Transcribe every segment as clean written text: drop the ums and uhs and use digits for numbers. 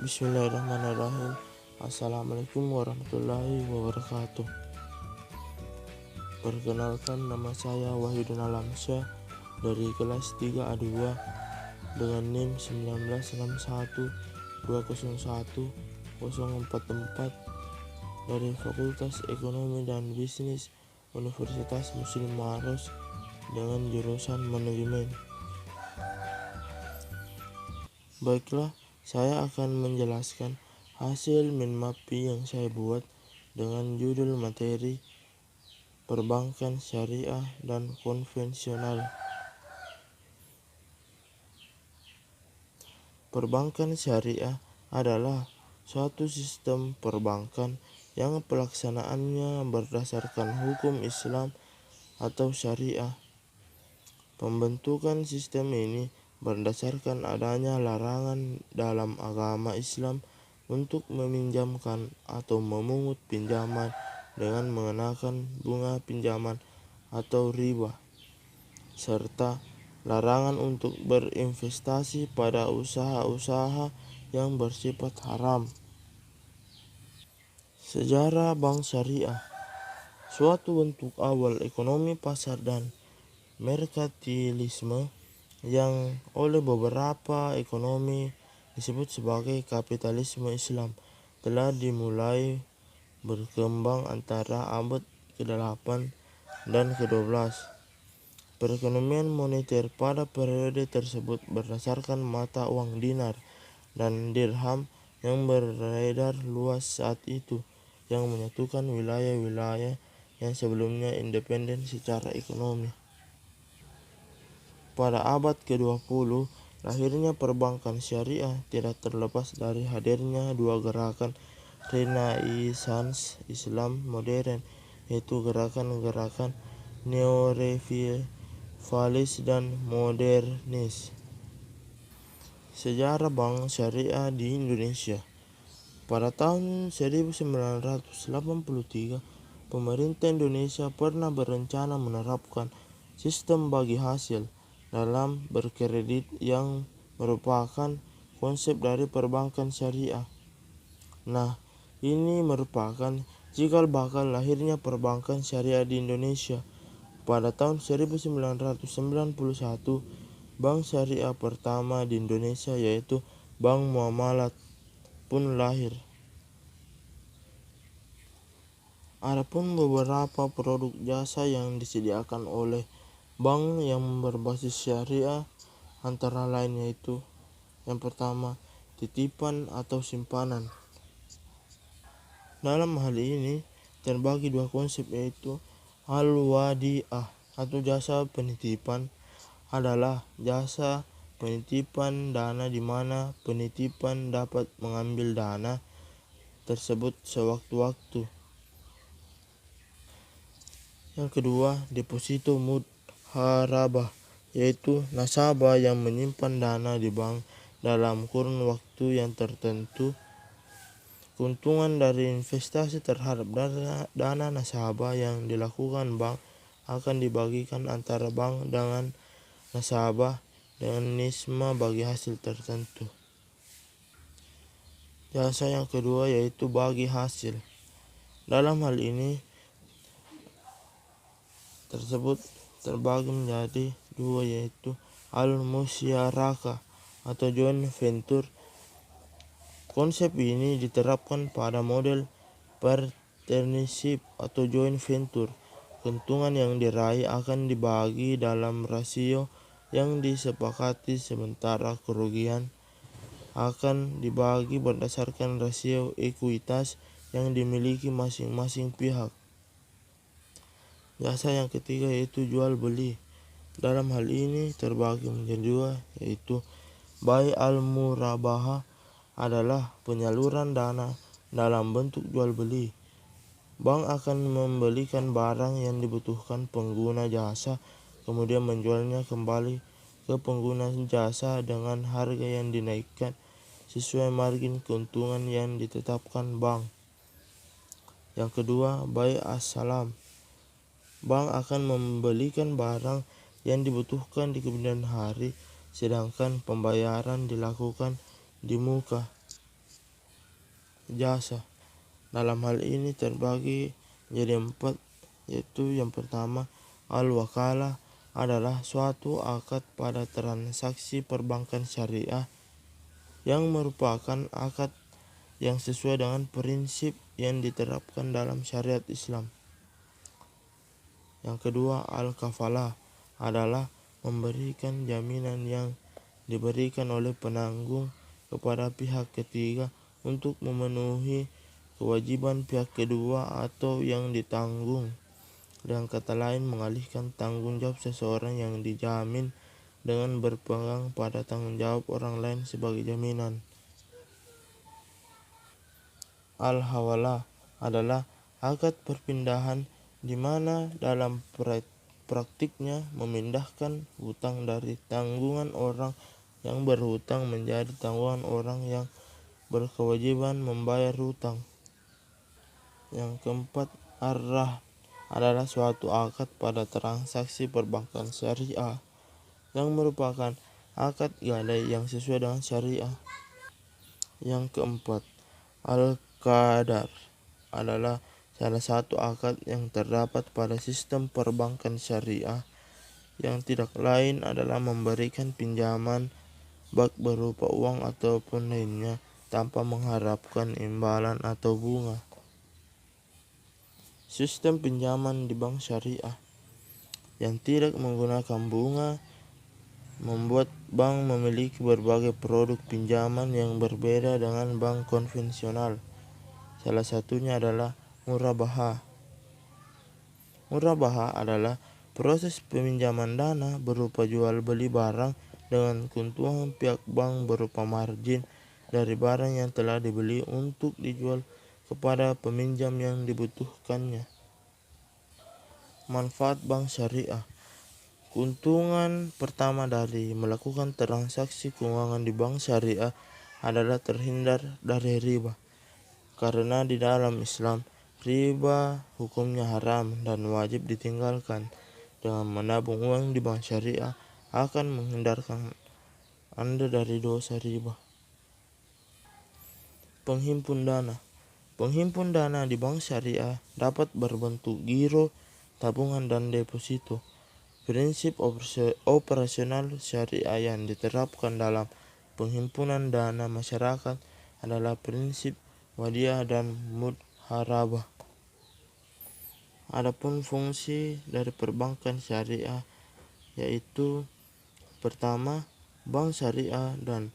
Bismillahirrahmanirrahim. Assalamualaikum warahmatullahi wabarakatuh. Perkenalkan, nama saya Wahidun Alamsyah dari kelas 3A2 dengan NIM 19612010044 dari Fakultas Ekonomi dan Bisnis Universitas Muslim Maros dengan jurusan Manajemen. Baiklah, saya akan menjelaskan hasil mind mapping yang saya buat dengan judul materi perbankan syariah dan konvensional. Perbankan syariah adalah suatu sistem perbankan yang pelaksanaannya berdasarkan hukum Islam atau syariah. Pembentukan sistem ini berdasarkan adanya larangan dalam agama Islam untuk meminjamkan atau memungut pinjaman dengan mengenakan bunga pinjaman atau riba, serta larangan untuk berinvestasi pada usaha-usaha yang bersifat haram. Sejarah bank syariah, suatu bentuk awal ekonomi pasar dan merkantilisme yang oleh beberapa ekonomi disebut sebagai kapitalisme Islam, telah dimulai berkembang antara abad ke-8 dan ke-12. Perekonomian moneter pada periode tersebut berdasarkan mata uang dinar dan dirham yang beredar luas saat itu, yang menyatukan wilayah-wilayah yang sebelumnya independen secara ekonomi. Pada abad ke-20, lahirnya perbankan syariah tidak terlepas dari hadirnya dua gerakan Renaissance Islam modern, yaitu gerakan-gerakan neorevivalis dan modernis. Sejarah bank syariah di Indonesia. Pada tahun 1983, pemerintah Indonesia pernah berencana menerapkan sistem bagi hasil dalam berkredit yang merupakan konsep dari perbankan syariah. Nah, ini merupakan cikal bakal lahirnya perbankan syariah di Indonesia. Pada tahun 1991, bank syariah pertama di Indonesia yaitu Bank Muamalat pun lahir. Adapun beberapa produk jasa yang disediakan oleh bank yang berbasis syariah antara lain yaitu: yang pertama, titipan atau simpanan. Dalam hal ini terbagi dua konsep, yaitu al-wadi'ah atau jasa penitipan adalah jasa penitipan dana di mana penitipan dapat mengambil dana tersebut sewaktu-waktu. Yang kedua, deposito mudharabah, yaitu nasabah yang menyimpan dana di bank dalam kurun waktu yang tertentu. Keuntungan dari investasi terhadap dana nasabah yang dilakukan bank akan dibagikan antara bank dengan nasabah dengan nisma bagi hasil tertentu. Jasa yang kedua yaitu bagi hasil. Dalam hal ini tersebut terbagi menjadi dua, yaitu al-musyarakah atau joint venture. Konsep ini diterapkan pada model partnership atau joint venture. Keuntungan yang diraih akan dibagi dalam rasio yang disepakati, sementara kerugian akan dibagi berdasarkan rasio ekuitas yang dimiliki masing-masing pihak. Jasa yang ketiga yaitu jual beli. Dalam hal ini terbagi menjadi dua, yaitu bai al-murabahah adalah penyaluran dana dalam bentuk jual beli. Bank akan membelikan barang yang dibutuhkan pengguna jasa, kemudian menjualnya kembali ke pengguna jasa dengan harga yang dinaikkan sesuai margin keuntungan yang ditetapkan bank. Yang kedua, bai as-salam. Bank akan membelikan barang yang dibutuhkan di kemudian hari, sedangkan pembayaran dilakukan di muka. jasa. Dalam hal ini terbagi jadi 4, yaitu yang pertama, al-wakalah adalah suatu akad pada transaksi perbankan syariah yang merupakan akad yang sesuai dengan prinsip yang diterapkan dalam syariat Islam. Yang kedua, al-kafalah adalah memberikan jaminan yang diberikan oleh penanggung kepada pihak ketiga untuk memenuhi kewajiban pihak kedua atau yang ditanggung. Dengan kata lain, mengalihkan tanggung jawab seseorang yang dijamin dengan berpegang pada tanggung jawab orang lain sebagai jaminan. Al-hawalah adalah akad perpindahan di mana dalam praktiknya memindahkan hutang dari tanggungan orang yang berhutang menjadi tanggungan orang yang berkewajiban membayar hutang. Yang keempat, ar-rahn adalah suatu akad pada transaksi perbankan syariah yang merupakan akad gadai yang sesuai dengan syariah. Yang keempat, al-qadar adalah salah satu akad yang terdapat pada sistem perbankan syariah yang tidak lain adalah memberikan pinjaman baik berupa uang ataupun lainnya tanpa mengharapkan imbalan atau bunga. Sistem pinjaman di bank syariah yang tidak menggunakan bunga membuat bank memiliki berbagai produk pinjaman yang berbeda dengan bank konvensional. Salah satunya adalah murabahah. Murabahah adalah proses peminjaman dana berupa jual beli barang dengan keuntungan pihak bank berupa margin dari barang yang telah dibeli untuk dijual kepada peminjam yang dibutuhkannya. Manfaat bank syariah. Keuntungan pertama dari melakukan transaksi keuangan di bank syariah adalah terhindar dari riba. Karena di dalam Islam, riba hukumnya haram dan wajib ditinggalkan. Dengan menabung uang di bank syariah akan menghindarkan Anda dari dosa riba. Penghimpun dana. Penghimpun dana di bank syariah dapat berbentuk giro, tabungan, dan deposito. Prinsip operasional syariah yang diterapkan dalam penghimpunan dana masyarakat adalah prinsip wadiah dan mudharabah. Adapun fungsi dari perbankan syariah yaitu pertama, bank syariah dan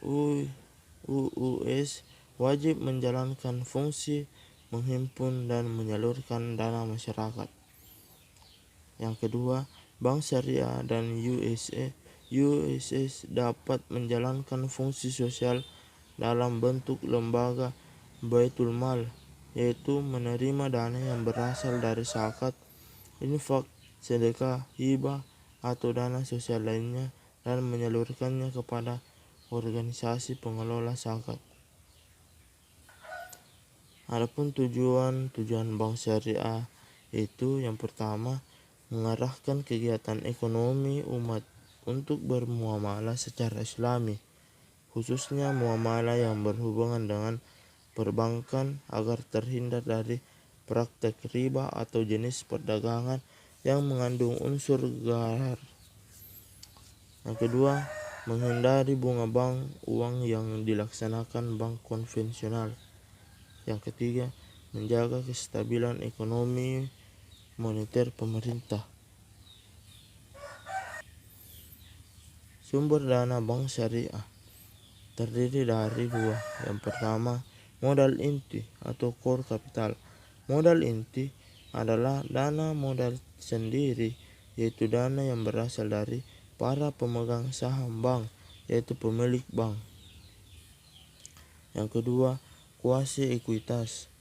UUS wajib menjalankan fungsi menghimpun dan menyalurkan dana masyarakat. Yang kedua, bank syariah dan USS dapat menjalankan fungsi sosial dalam bentuk lembaga baitul mal, yaitu menerima dana yang berasal dari zakat, infak, sedekah, hibah, atau dana sosial lainnya dan menyalurkannya kepada organisasi pengelola zakat. Adapun tujuan bank syariah itu yang pertama, mengarahkan kegiatan ekonomi umat untuk bermuamalah secara islami, khususnya muamalah yang berhubungan dengan perbankan agar terhindar dari praktek riba atau jenis perdagangan yang mengandung unsur gharar. Yang kedua, menghindari bunga bank uang yang dilaksanakan bank konvensional. Yang ketiga, menjaga kestabilan ekonomi moneter pemerintah. Sumber dana bank syariah terdiri dari dua. Yang pertama, modal inti atau core capital. Modal inti adalah dana modal sendiri, yaitu dana yang berasal dari para pemegang saham bank, yaitu pemilik bank. Yang kedua, kuasi ekuitas.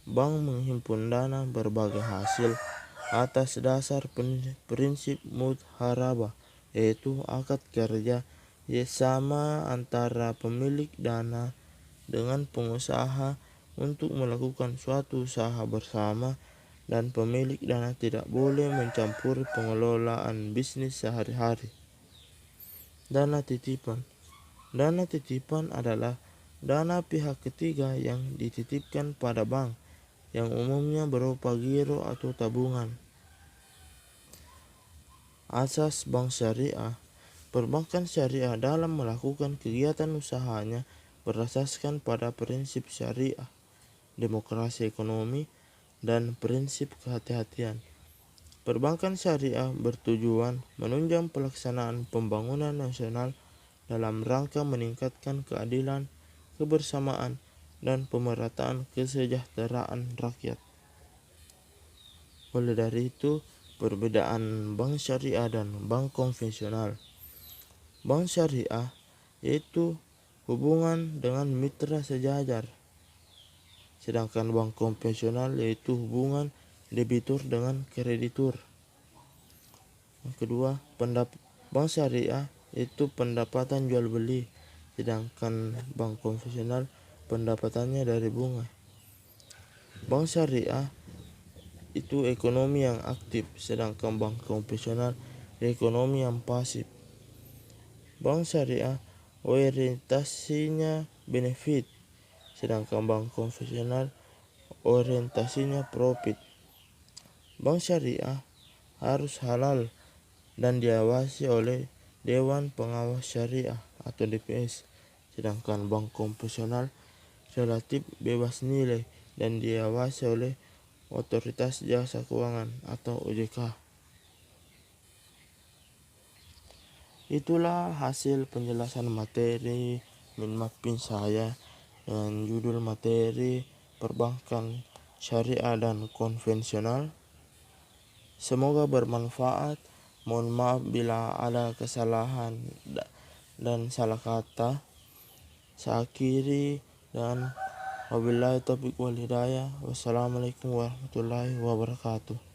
Bank menghimpun dana berbagai hasil atas dasar prinsip mudharabah, yaitu akad kerja sama antara pemilik dana dengan pengusaha untuk melakukan suatu usaha bersama, dan pemilik dana tidak boleh mencampuri pengelolaan bisnis sehari-hari. Dana titipan. Dana titipan adalah dana pihak ketiga yang dititipkan pada bank, yang umumnya berupa giro atau tabungan. Asas bank syariah. Perbankan syariah dalam melakukan kegiatan usahanya berdasarkan pada prinsip syariah, demokrasi ekonomi, dan prinsip kehati-hatian. Perbankan syariah bertujuan menunjang pelaksanaan pembangunan nasional dalam rangka meningkatkan keadilan, kebersamaan, dan pemerataan kesejahteraan rakyat. Oleh dari itu, perbedaan bank syariah dan bank konvensional. Bank syariah yaitu hubungan dengan mitra sejajar, sedangkan bank konvensional yaitu hubungan debitur dengan kreditur. Yang kedua, bank syariah itu pendapatan jual beli, sedangkan bank konvensional pendapatannya dari bunga. Bank syariah itu ekonomi yang aktif, sedangkan bank konvensional ekonomi yang pasif. Bank syariah orientasinya benefit, sedangkan bank konvensional orientasinya profit. Bank syariah harus halal dan diawasi oleh Dewan Pengawas Syariah atau DPS, sedangkan bank konvensional relatif bebas nilai dan diawasi oleh Otoritas Jasa Keuangan atau OJK. Itulah hasil penjelasan materi min mapping saya dengan judul materi perbankan syariah dan konvensional. Semoga bermanfaat. Mohon maaf bila ada kesalahan dan salah kata. Saya akhiri dan wabillahi taufiq wal hidayah. Wassalamualaikum warahmatullahi wabarakatuh.